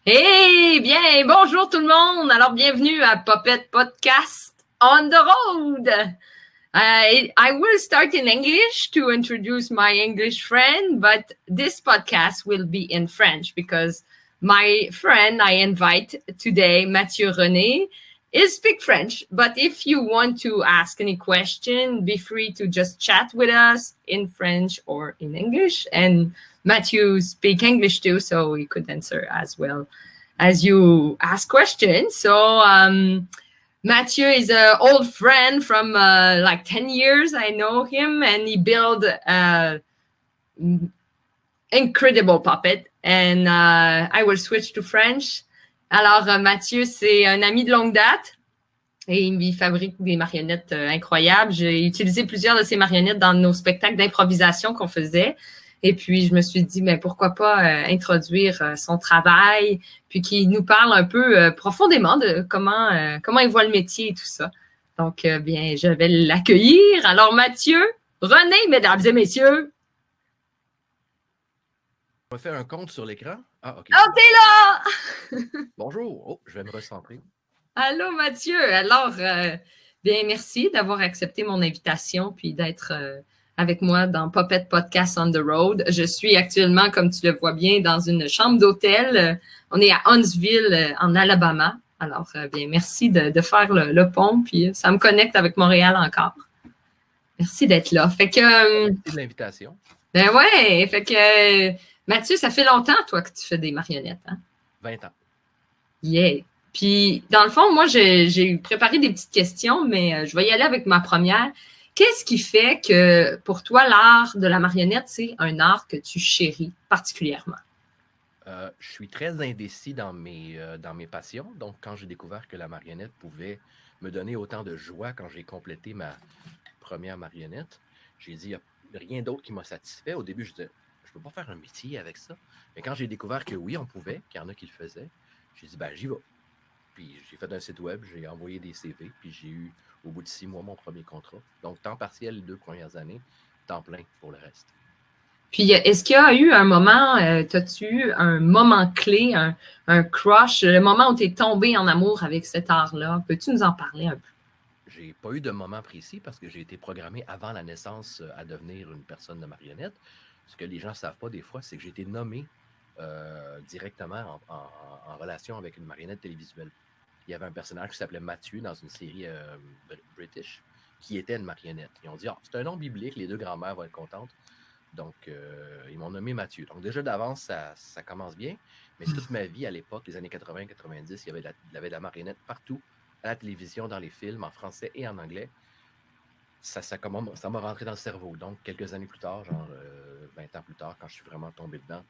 Eh bien, bonjour tout le monde. Alors, bienvenue à Puppet Podcast on the road. I will start in English to introduce my English friend, but this podcast will be in French because my friend I invite today, Mathieu René, is speak French. But if you want to ask any question, be free to just chat with us in French or in English. And Matthew speak English too, so he could answer as well as you ask questions. So Mathieu is an old friend from like 10 years. I know him, and he built incredible puppet. And I will switch to French. Alors, Mathieu, c'est un ami de longue date. Et il fabrique des marionnettes incroyables. J'ai utilisé plusieurs de ces marionnettes dans nos spectacles d'improvisation qu'on faisait. Et puis, je me suis dit, mais pourquoi pas introduire son travail, puis qu'il nous parle un peu profondément de comment il voit le métier et tout ça. Donc, bien, je vais l'accueillir. Alors, Mathieu, René, mesdames et messieurs. On va faire un compte sur l'écran. Ah, OK. Oh, t'es là! Bonjour. Oh, je vais me recentrer. Allô, Mathieu. Alors, bien, merci d'avoir accepté mon invitation puis d'être avec moi dans Puppet Podcast on the Road. Je suis actuellement, comme tu le vois bien, dans une chambre d'hôtel. On est à Huntsville, en Alabama. Alors, bien, merci de faire le pont, puis ça me connecte avec Montréal encore. Merci d'être là. Fait que... Merci de l'invitation. Ben ouais, fait que... Mathieu, ça fait longtemps, toi, que tu fais des marionnettes, hein? 20 ans. Yeah. Puis, dans le fond, moi, j'ai préparé des petites questions, mais je vais y aller avec ma première. Qu'est-ce qui fait que, pour toi, l'art de la marionnette, c'est un art que tu chéris particulièrement? Je suis très indécis dans mes passions. Donc, quand j'ai découvert que la marionnette pouvait me donner autant de joie quand j'ai complété ma première marionnette, j'ai dit, il n'y a rien d'autre qui m'a satisfait. Au début, je disais, je ne peux pas faire un métier avec ça. Mais quand j'ai découvert que oui, on pouvait, qu'il y en a qui le faisaient, j'ai dit, ben, j'y vais. Puis j'ai fait un site web, j'ai envoyé des CV, puis j'ai eu, au bout de 6 mois, mon premier contrat. Donc, temps partiel les 2 premières années, temps plein pour le reste. Puis, est-ce qu'il y a eu un moment, as-tu eu un moment clé, un crush, le moment où tu es tombé en amour avec cet art-là? Peux-tu nous en parler un peu? J'ai pas eu de moment précis parce que j'ai été programmé avant la naissance à devenir une personne de marionnette. Ce que les gens ne savent pas des fois, c'est que j'ai été nommé directement en relation avec une marionnette télévisuelle. Il y avait un personnage qui s'appelait Mathieu dans une série british qui était une marionnette. Ils ont dit, c'est un nom biblique, les deux grands-mères vont être contentes. Donc, ils m'ont nommé Mathieu. Donc, déjà d'avance, ça commence bien. Mais toute ma vie, à l'époque, les années 80-90, il y avait de la marionnette partout, à la télévision, dans les films, en français et en anglais. Ça m'a rentré dans le cerveau. Donc, quelques années plus tard, genre 20 ans plus tard, quand je suis vraiment tombé dedans,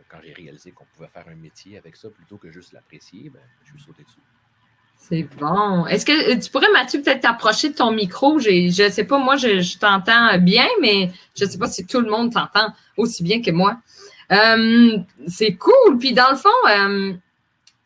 quand j'ai réalisé qu'on pouvait faire un métier avec ça plutôt que juste l'apprécier, ben, je suis sauté dessus. C'est bon. Est-ce que tu pourrais, Mathieu, peut-être t'approcher de ton micro? Je ne sais pas, moi, je t'entends bien, mais je ne sais pas si tout le monde t'entend aussi bien que moi. C'est cool. Puis, dans le fond,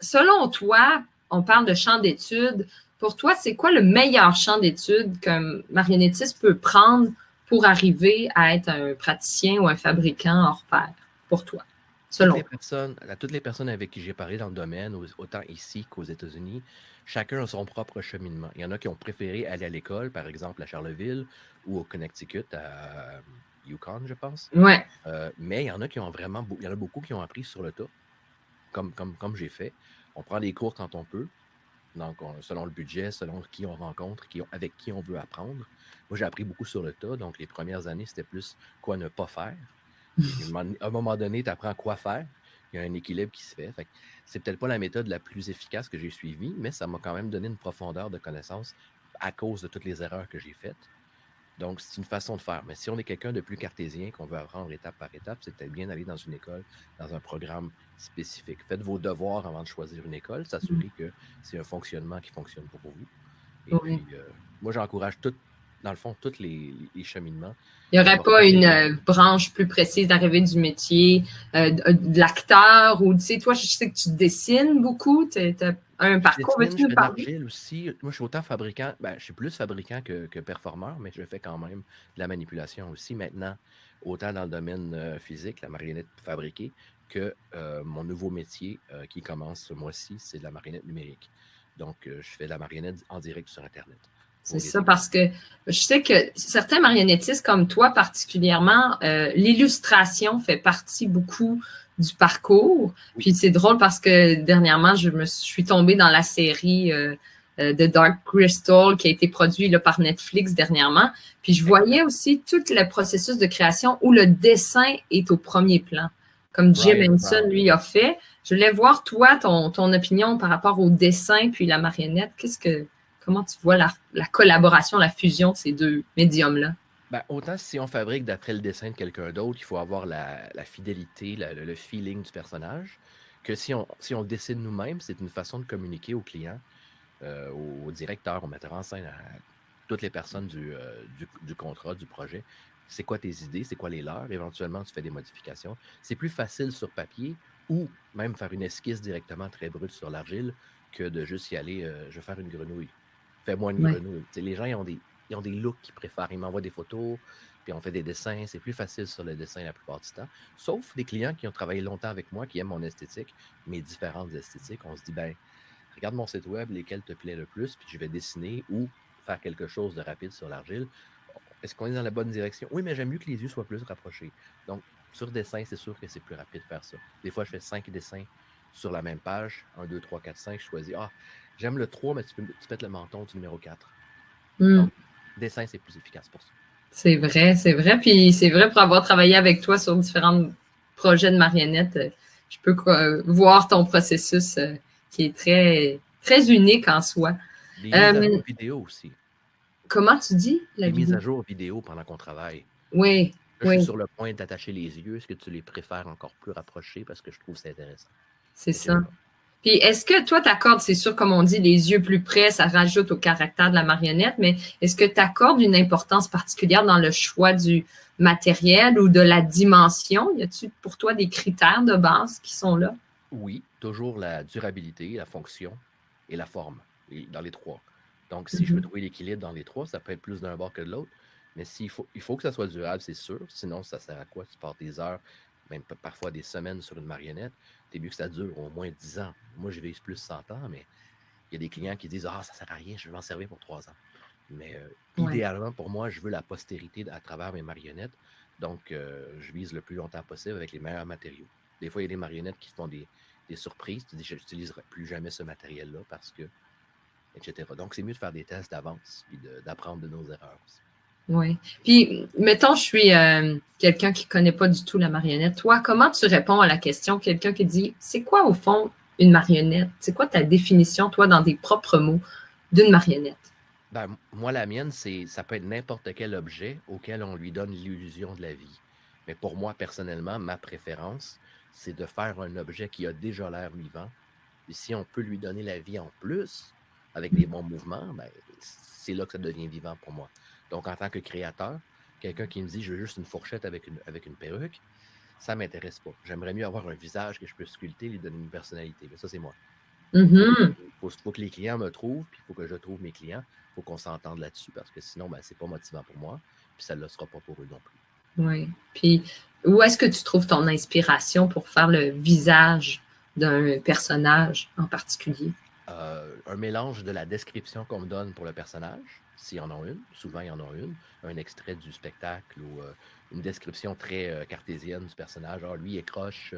selon toi, on parle de champ d'études. Pour toi, c'est quoi le meilleur champ d'études qu'un marionnettiste peut prendre pour arriver à être un praticien ou un fabricant hors pair, pour toi, selon toi? Toutes les personnes avec qui j'ai parlé dans le domaine, autant ici qu'aux États-Unis, chacun a son propre cheminement. Il y en a qui ont préféré aller à l'école, par exemple à Charleville ou au Connecticut, à Yukon, je pense. Ouais. Mais il y en a qui ont il y en a beaucoup qui ont appris sur le tas, comme j'ai fait. On prend des cours quand on peut. Donc, selon le budget, selon qui on rencontre, avec qui on veut apprendre. Moi, j'ai appris beaucoup sur le tas. Donc, les premières années, c'était plus quoi ne pas faire. À un moment donné, tu apprends quoi faire. Il y a un équilibre qui se fait. C'est peut-être pas la méthode la plus efficace que j'ai suivie, mais ça m'a quand même donné une profondeur de connaissance à cause de toutes les erreurs que j'ai faites. Donc, c'est une façon de faire. Mais si on est quelqu'un de plus cartésien, qu'on veut apprendre étape par étape, c'est peut-être bien d'aller dans une école, dans un programme spécifique. Faites vos devoirs avant de choisir une école. S'assurer que c'est un fonctionnement qui fonctionne pour vous. Et puis, moi, j'encourage dans le fond, tous les cheminements. Il n'y aurait pas une branche plus précise d'arrivée du métier, de l'acteur, ou tu sais, toi, je sais que tu dessines beaucoup, tu as un parcours. Je fais de l'argile aussi. Moi, je suis autant fabricant, je suis plus fabricant que performeur, mais je fais quand même de la manipulation aussi maintenant, autant dans le domaine physique, la marionnette fabriquée, que mon nouveau métier qui commence ce mois-ci, c'est de la marionnette numérique. Donc, je fais de la marionnette en direct sur Internet. C'est ça, parce que je sais que certains marionnettistes comme toi particulièrement, l'illustration fait partie beaucoup du parcours. Puis c'est drôle parce que dernièrement, je suis tombée dans la série de Dark Crystal qui a été produit là, par Netflix dernièrement. Puis je voyais aussi tout le processus de création où le dessin est au premier plan, comme Jim Henson, lui, a fait. Je voulais voir, toi, ton opinion par rapport au dessin puis la marionnette. Comment tu vois la collaboration, la fusion de ces deux médiums-là? Ben, autant si on fabrique d'après le dessin de quelqu'un d'autre, il faut avoir la fidélité, le feeling du personnage, que si on le dessine nous-mêmes, c'est une façon de communiquer au client, au directeur, au metteur en scène, à toutes les personnes du contrat, du projet. C'est quoi tes idées, c'est quoi les leurs? Éventuellement, tu fais des modifications. C'est plus facile sur papier ou même faire une esquisse directement très brute sur l'argile que de juste y aller, je vais faire une grenouille. Fais-moi une grenouille. T'sais, les gens, ils ont des looks qu'ils préfèrent. Ils m'envoient des photos, puis on fait des dessins. C'est plus facile sur le dessin la plupart du temps. Sauf des clients qui ont travaillé longtemps avec moi, qui aiment mon esthétique, mes différentes esthétiques. On se dit, ben, regarde mon site web, lesquels te plaît le plus, puis je vais dessiner ou faire quelque chose de rapide sur l'argile. Est-ce qu'on est dans la bonne direction? Oui, mais j'aime mieux que les yeux soient plus rapprochés. Donc, sur dessin, c'est sûr que c'est plus rapide de faire ça. Des fois, je fais 5 dessins sur la même page. 1, 2, 3, 4, 5. Je choisis, j'aime le 3, mais tu peux mettre le menton du numéro 4. Donc, dessin, c'est plus efficace pour ça. C'est vrai, c'est vrai. Puis c'est vrai, pour avoir travaillé avec toi sur différents projets de marionnettes, je peux voir ton processus qui est très, très unique en soi. Des mises à jour vidéo aussi. Comment tu dis? Des mises à jour vidéo pendant qu'on travaille. Oui. Là, je suis sur le point d'attacher les yeux. Est-ce que tu les préfères encore plus rapprochés parce que je trouve que c'est intéressant? C'est ça. Puis est-ce que toi, t'accordes, c'est sûr, comme on dit, les yeux plus près, ça rajoute au caractère de la marionnette, mais est-ce que tu accordes une importance particulière dans le choix du matériel ou de la dimension? Y a-t-il pour toi des critères de base qui sont là? Oui, toujours la durabilité, la fonction et la forme, dans les trois. Donc, si je veux trouver l'équilibre dans les trois, ça peut être plus d'un bord que de l'autre. Mais il faut que ça soit durable, c'est sûr. Sinon, ça sert à quoi? Tu passes des heures, même parfois des semaines sur une marionnette. T'es mieux que ça dure au moins 10 ans. Moi, je vise plus 100 ans, mais il y a des clients qui disent « Ah, ça sert à rien, je vais m'en servir pour 3 ans. » Mais idéalement, pour moi, je veux la postérité à travers mes marionnettes. Donc, je vise le plus longtemps possible avec les meilleurs matériaux. Des fois, il y a des marionnettes qui font des surprises. Tu dis, je n'utiliserai plus jamais ce matériel-là parce que, etc. Donc, c'est mieux de faire des tests d'avance et d'apprendre de nos erreurs aussi. Oui. Puis, mettons, je suis quelqu'un qui ne connaît pas du tout la marionnette. Toi, comment tu réponds à la question? Quelqu'un qui dit, c'est quoi au fond une marionnette? C'est quoi ta définition, toi, dans tes propres mots, d'une marionnette? Ben, moi, la mienne, ça peut être n'importe quel objet auquel on lui donne l'illusion de la vie. Mais pour moi, personnellement, ma préférence, c'est de faire un objet qui a déjà l'air vivant. Et si on peut lui donner la vie en plus, avec des bons mouvements, ben, c'est là que ça devient vivant pour moi. Donc, en tant que créateur, quelqu'un qui me dit « je veux juste une fourchette avec une perruque », ça ne m'intéresse pas. J'aimerais mieux avoir un visage que je peux sculpter, lui donner une personnalité. Mais ça, c'est moi. Il faut que les clients me trouvent, puis il faut que je trouve mes clients. Il faut qu'on s'entende là-dessus parce que sinon, ben, c'est pas motivant pour moi, puis ça ne le sera pas pour eux non plus. Oui. Puis, où est-ce que tu trouves ton inspiration pour faire le visage d'un personnage en particulier? Un mélange de la description qu'on me donne pour le personnage, s'il y en a une, souvent il y en a une, un extrait du spectacle ou une description très cartésienne du personnage. Ah, lui est croche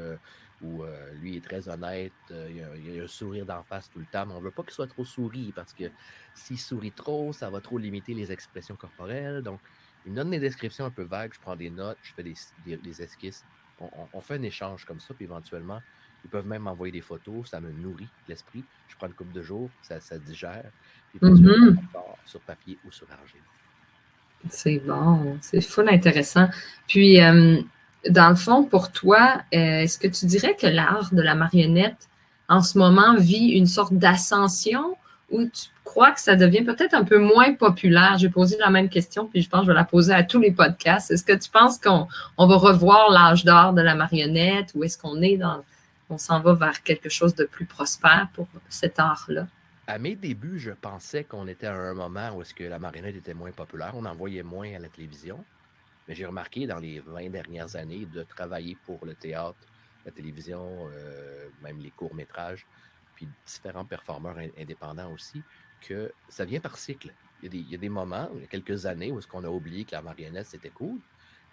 ou lui est très honnête, il a un sourire d'en face tout le temps, mais on ne veut pas qu'il soit trop souri parce que s'il sourit trop, ça va trop limiter les expressions corporelles. Donc, il me donne des descriptions un peu vagues, je prends des notes, je fais des esquisses. On fait un échange comme ça, puis éventuellement, ils peuvent même m'envoyer des photos, ça me nourrit l'esprit. Je prends une couple de jours, ça digère. Puis éventuellement, on part sur papier ou sur argile. C'est bon, c'est full intéressant. Puis, dans le fond, pour toi, est-ce que tu dirais que l'art de la marionnette, en ce moment, vit une sorte d'ascension ou tu crois que ça devient peut-être un peu moins populaire? J'ai posé la même question, puis je pense que je vais la poser à tous les podcasts. Est-ce que tu penses qu'on va revoir l'âge d'or de la marionnette ou est-ce on s'en va vers quelque chose de plus prospère pour cet art-là? À mes débuts, je pensais qu'on était à un moment où est-ce que la marionnette était moins populaire. On en voyait moins à la télévision. Mais j'ai remarqué dans les 20 dernières années de travailler pour le théâtre, la télévision, même les courts-métrages, puis différents performeurs indépendants aussi, que ça vient par cycle. Il y a des moments, il y a quelques années, où est-ce qu'on a oublié que la marionnette, c'était cool.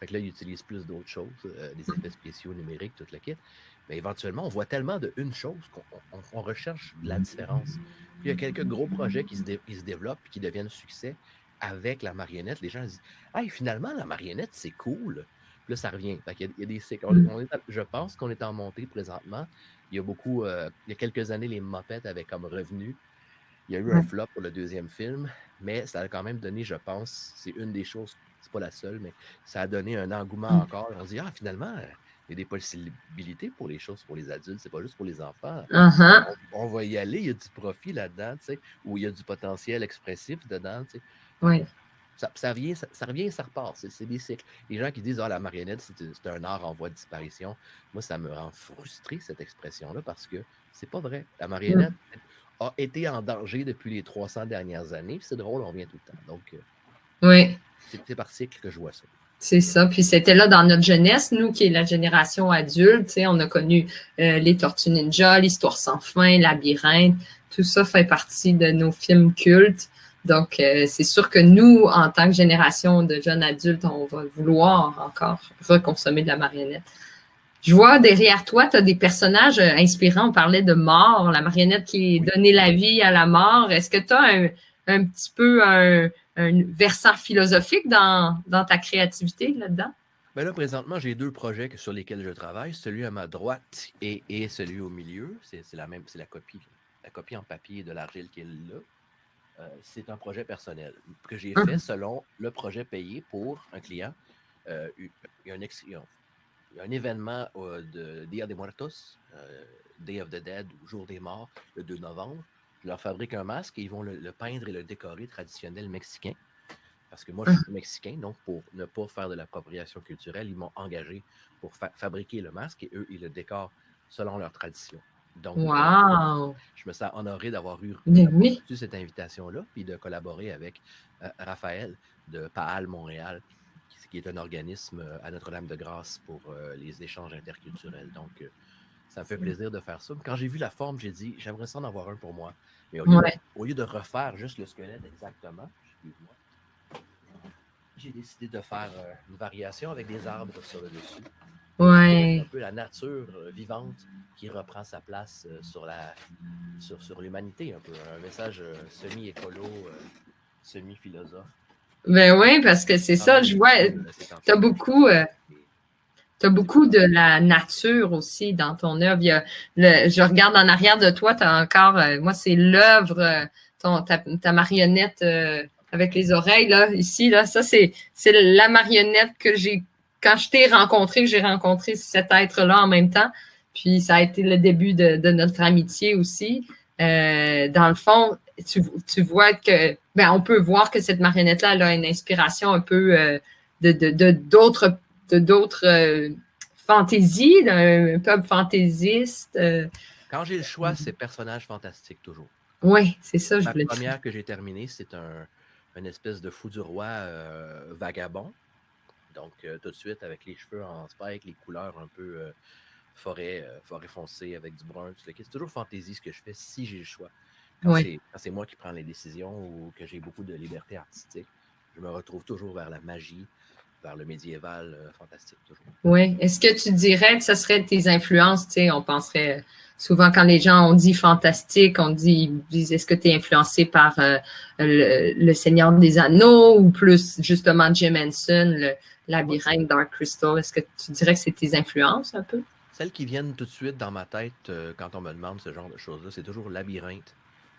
Fait que là, ils utilisent plus d'autres choses, des effets spéciaux numériques, toute la kit. Mais éventuellement, on voit tellement de une chose qu'on recherche de la différence. Puis il y a quelques gros projets qui se développent et qui deviennent succès avec la marionnette. Les gens disent hey, finalement, la marionnette, c'est cool. Puis là, ça revient. Fait qu'il y a des cycles. Je pense qu'on est en montée présentement. Il y a beaucoup, il y a quelques années, les Muppets avaient comme revenu. Il y a eu un flop pour le deuxième film, mais ça a quand même donné, je pense, c'est une des choses, c'est pas la seule, mais ça a donné un engouement encore. On se dit, finalement, il y a des possibilités pour les choses pour les adultes, c'est pas juste pour les enfants. On va y aller, il y a du profit là-dedans, tu sais, ou il y a du potentiel expressif dedans, tu sais. Oui. Ça revient, ça repart. C'est des cycles. Les gens qui disent la marionnette, c'est un art en voie de disparition. Moi, ça me rend frustré, cette expression-là, parce que c'est pas vrai. La marionnette a été en danger depuis les 300 dernières années. C'est drôle, on revient tout le temps. Donc, oui. C'est par cycle que je vois ça. C'est ça. Puis c'était là dans notre jeunesse, nous qui est la génération adulte, on a connu les Tortues Ninja, l'Histoire sans fin, Labyrinthe. Tout ça fait partie de nos films cultes. Donc, c'est sûr que nous, en tant que génération de jeunes adultes, on va vouloir encore reconsommer de la marionnette. Je vois derrière toi, tu as des personnages inspirants. On parlait de mort, la marionnette qui donnait la vie à la mort. Est-ce que tu as un petit peu un versant philosophique dans ta créativité là-dedans? Ben là, présentement, j'ai deux projets sur lesquels je travaille. Celui à ma droite et celui au milieu. C'est la copie. La copie en papier de l'argile qui est là. C'est un projet personnel que j'ai fait selon le projet payé pour un client. Il y a un événement de Dia de Muertos, Day of the Dead ou Jour des Morts, le 2 novembre. Je leur fabrique un masque et ils vont le peindre et le décorer traditionnel mexicain. Parce que moi, je suis mexicain, donc pour ne pas faire de l'appropriation culturelle, ils m'ont engagé pour fabriquer le masque et eux, ils le décorent selon leur tradition. Donc, je me sens honoré d'avoir reçu cette invitation-là, puis de collaborer avec Raphaël de PAAL Montréal, qui est un organisme à Notre-Dame-de-Grâce pour les échanges interculturels. Donc, ça me fait plaisir de faire ça. Quand j'ai vu la forme, j'ai dit, j'aimerais ça en avoir un pour moi. Mais au lieu de refaire juste le squelette exactement, excuse-moi, j'ai décidé de faire une variation avec des arbres sur le dessus. Ouais. Un peu la nature vivante qui reprend sa place sur l'humanité, un peu. Un message semi-écolo, semi-philosophe. Ben oui, parce que c'est ça, je vois. Tu as beaucoup de la nature aussi dans ton œuvre. Je regarde en arrière de toi, tu as encore, moi, c'est l'œuvre, ta marionnette avec les oreilles, là, ici, là, ça, c'est la marionnette que quand je t'ai rencontré, j'ai rencontré cet être-là en même temps. Puis ça a été le début de notre amitié aussi. Dans le fond, tu vois que, on peut voir que cette marionnette-là, elle a une inspiration un peu d'autres fantaisies, d'un peuple fantaisiste. Quand j'ai le choix, c'est personnages fantastiques toujours. Oui, c'est ça, je voulais dire. La première que j'ai terminée, c'est une espèce de fou du roi vagabond. Donc, tout de suite, avec les cheveux en spike, les couleurs un peu forêt foncée avec du brun. C'est toujours fantaisie ce que je fais si j'ai le choix. Quand c'est moi qui prends les décisions ou que j'ai beaucoup de liberté artistique, je me retrouve toujours vers la magie, vers le médiéval fantastique toujours. Oui. Est-ce que tu dirais que ce serait tes influences? Tu sais, on penserait souvent quand les gens ont dit fantastique, on dit est-ce que tu es influencé par le Seigneur des Anneaux ou plus justement Jim Henson, le Labyrinthe, Dark Crystal? Est-ce que tu dirais que c'est tes influences un peu? Celles qui viennent tout de suite dans ma tête quand on me demande ce genre de choses-là, c'est toujours Labyrinthe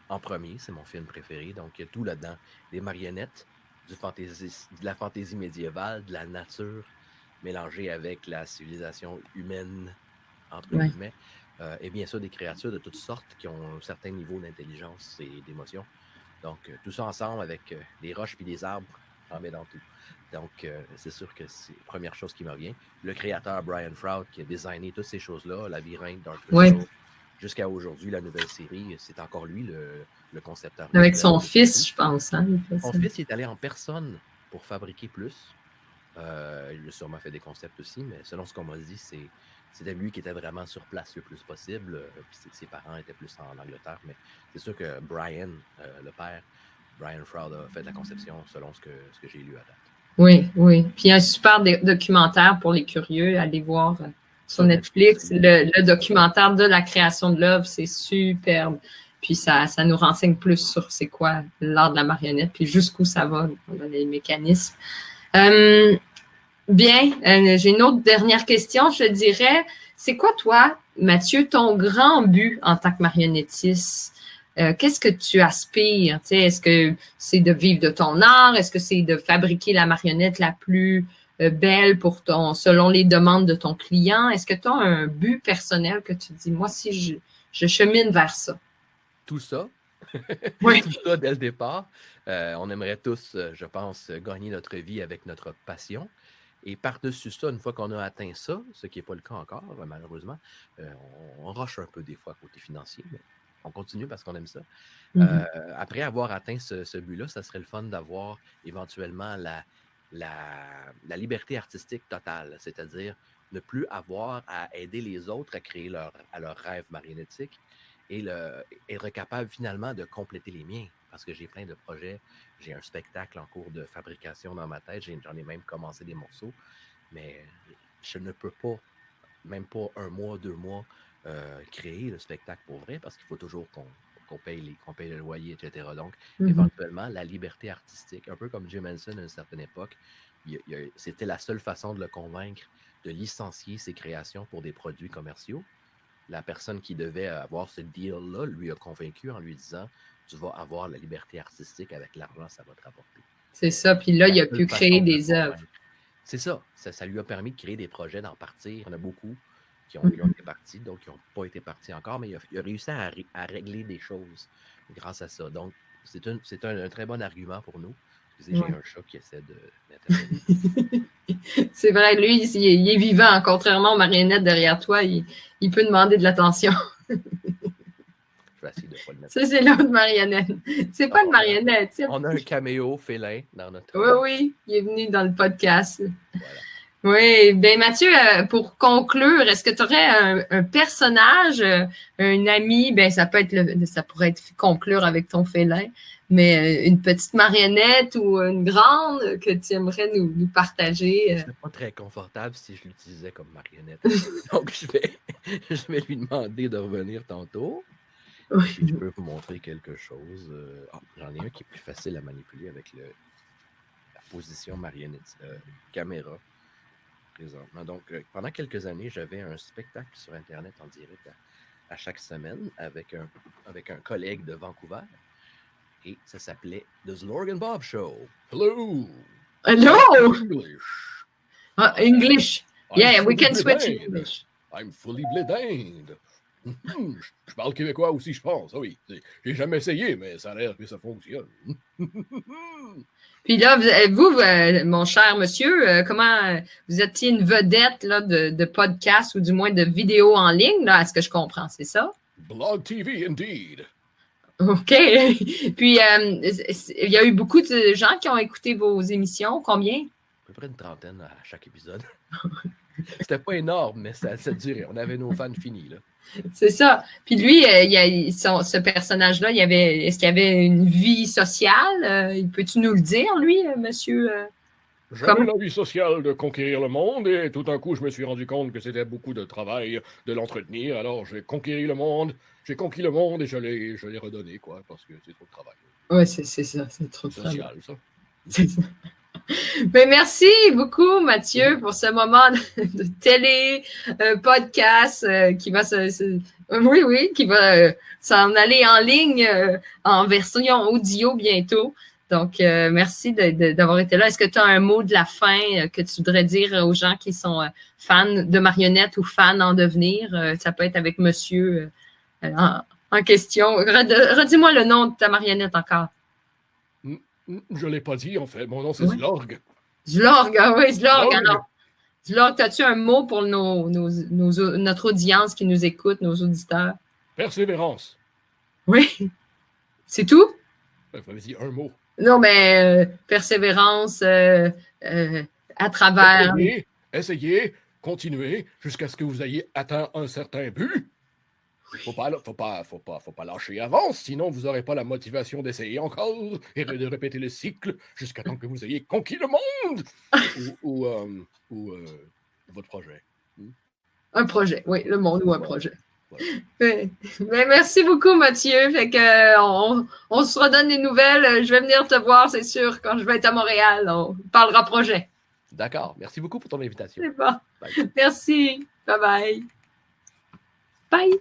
en premier, c'est mon film préféré. Donc, il y a tout là-dedans. Des marionnettes, de la fantaisie médiévale, de la nature mélangée avec la civilisation humaine, entre guillemets. Et bien sûr, des créatures de toutes sortes qui ont un certain niveau d'intelligence et d'émotion. Donc, tout ça ensemble avec des roches puis des arbres, en met dans tout. Donc, c'est sûr que c'est la première chose qui me vient. Le créateur Brian Froud qui a designé toutes ces choses-là, Labyrinthe, Dark Crystal, jusqu'à aujourd'hui, la nouvelle série, c'est encore lui le concepteur. Avec son fils, je pense. Hein, son fils, il est allé en personne pour fabriquer plus. Il a sûrement fait des concepts aussi, mais selon ce qu'on m'a dit, c'était lui qui était vraiment sur place le plus possible. Puis ses parents étaient plus en Angleterre. Mais c'est sûr que Brian, le père, Brian Froud, a fait la conception selon ce que j'ai lu à date. Oui, oui. Puis un super documentaire pour les curieux. Allez voir sur Netflix. Le documentaire de la création de l'œuvre, c'est superbe. Puis ça nous renseigne plus sur c'est quoi l'art de la marionnette, puis jusqu'où ça va dans les mécanismes. Bien, j'ai une autre dernière question, je dirais. C'est quoi, toi, Mathieu, ton grand but en tant que marionnettiste? Qu'est-ce que tu aspires? Est-ce que c'est de vivre de ton art? Est-ce que c'est de fabriquer la marionnette la plus belle selon les demandes de ton client? Est-ce que tu as un but personnel que tu dis, moi, si je chemine vers ça? Tout ça. Oui. Tout ça dès le départ. On aimerait tous, je pense, gagner notre vie avec notre passion. Et par-dessus ça, une fois qu'on a atteint ça, ce qui n'est pas le cas encore, malheureusement, on rush un peu des fois côté financier, mais on continue parce qu'on aime ça. Après avoir atteint ce but-là, ça serait le fun d'avoir éventuellement la liberté artistique totale, c'est-à-dire ne plus avoir à aider les autres à créer leur rêve marionnettique et être capable finalement de compléter les miens. Parce que j'ai plein de projets, j'ai un spectacle en cours de fabrication dans ma tête, j'en ai même commencé des morceaux, mais je ne peux pas, même pas 1 mois, 2 mois, créer le spectacle pour vrai, parce qu'il faut toujours qu'on paye le loyer, etc. Donc, éventuellement, la liberté artistique, un peu comme Jim Henson à une certaine époque, c'était la seule façon de le convaincre de licencier ses créations pour des produits commerciaux. La personne qui devait avoir ce deal-là lui a convaincu en lui disant « Tu vas avoir la liberté artistique avec l'argent, ça va te rapporter. » C'est ça, puis là, il a pu créer des œuvres. C'est ça. Ça lui a permis de créer des projets, d'en partir. Il y en a beaucoup qui ont été partis, d'autres qui n'ont pas été partis encore, mais il a réussi à régler des choses grâce à ça. Donc, c'est un très bon argument pour nous. J'ai un chat qui essaie d'intervenir. C'est vrai, lui, il est vivant. Contrairement aux marionnettes derrière toi, il peut demander de l'attention. Je vais essayer de ne pas le mettre. Ça, c'est l'autre marionnette. C'est pas une marionnette. On a un caméo félin dans notre... Oui, il est venu dans le podcast. Voilà. Oui, bien Mathieu, pour conclure, est-ce que tu aurais un personnage, un ami, ben ça pourrait être conclure avec ton félin, mais une petite marionnette ou une grande que tu aimerais nous partager? Ce serait pas très confortable si je l'utilisais comme marionnette. Donc, je vais lui demander de revenir tantôt. Oui. Puis je peux vous montrer quelque chose. J'en ai un qui est plus facile à manipuler avec la position marionnette caméra présentement. Donc, pendant quelques années, j'avais un spectacle sur Internet en direct à chaque semaine avec un collègue de Vancouver. Et ça s'appelait The Zlorg & Bob Show. Hello! Hello! English. English. Yeah, we can switch English. I'm fully blédinde. Je parle québécois aussi, je pense. Oui, j'ai jamais essayé, mais ça a l'air que ça fonctionne. Puis là, vous, mon cher monsieur, comment vous étiez une vedette là, de podcast ou du moins de vidéos en ligne, là, à ce que je comprends, c'est ça? Blog TV, indeed. OK. Puis, il y a eu beaucoup de gens qui ont écouté vos émissions. Combien? À peu près une trentaine à chaque épisode. C'était pas énorme, mais ça durait. On avait nos fans finis, là. C'est ça. Puis lui, ce personnage-là, est-ce qu'il y avait une vie sociale? Peux-tu nous le dire, lui, monsieur? J'avais la vie sociale de conquérir le monde et tout d'un coup, je me suis rendu compte que c'était beaucoup de travail de l'entretenir. Alors, j'ai conquis le monde et je l'ai redonné, quoi, parce que c'est trop de travail. Oui, c'est ça, c'est trop de social, travail. Ça. C'est ça. Mais merci beaucoup, Mathieu, pour ce moment de télé, podcast qui va qui va s'en aller en ligne en version audio bientôt. Donc, merci d'avoir été là. Est-ce que tu as un mot de la fin que tu voudrais dire aux gens qui sont fans de marionnettes ou fans en devenir? Ça peut être avec monsieur en question. Redis-moi le nom de ta marionnette encore. Je ne l'ai pas dit, en fait. Mon nom, c'est Zlorg. Zlorg, ah oui, Zlorg. Alors, Zlorg, as-tu un mot pour notre audience qui nous écoute, nos auditeurs? Persévérance. Oui. C'est tout? Vas-y, un mot. Non, mais persévérance à travers... Essayez, continuer jusqu'à ce que vous ayez atteint un certain but. Faut pas lâcher avant, sinon vous n'aurez pas la motivation d'essayer encore et de répéter le cycle jusqu'à temps que vous ayez conquis le monde ou votre projet. Un projet, oui, le monde ou un projet. Voilà. Ouais. Mais merci beaucoup, Mathieu. Fait que, on se redonne des nouvelles. Je vais venir te voir, c'est sûr, quand je vais être à Montréal. On parlera projet. D'accord. Merci beaucoup pour ton invitation. C'est bon. Bye. Merci. Bye-bye. Bye.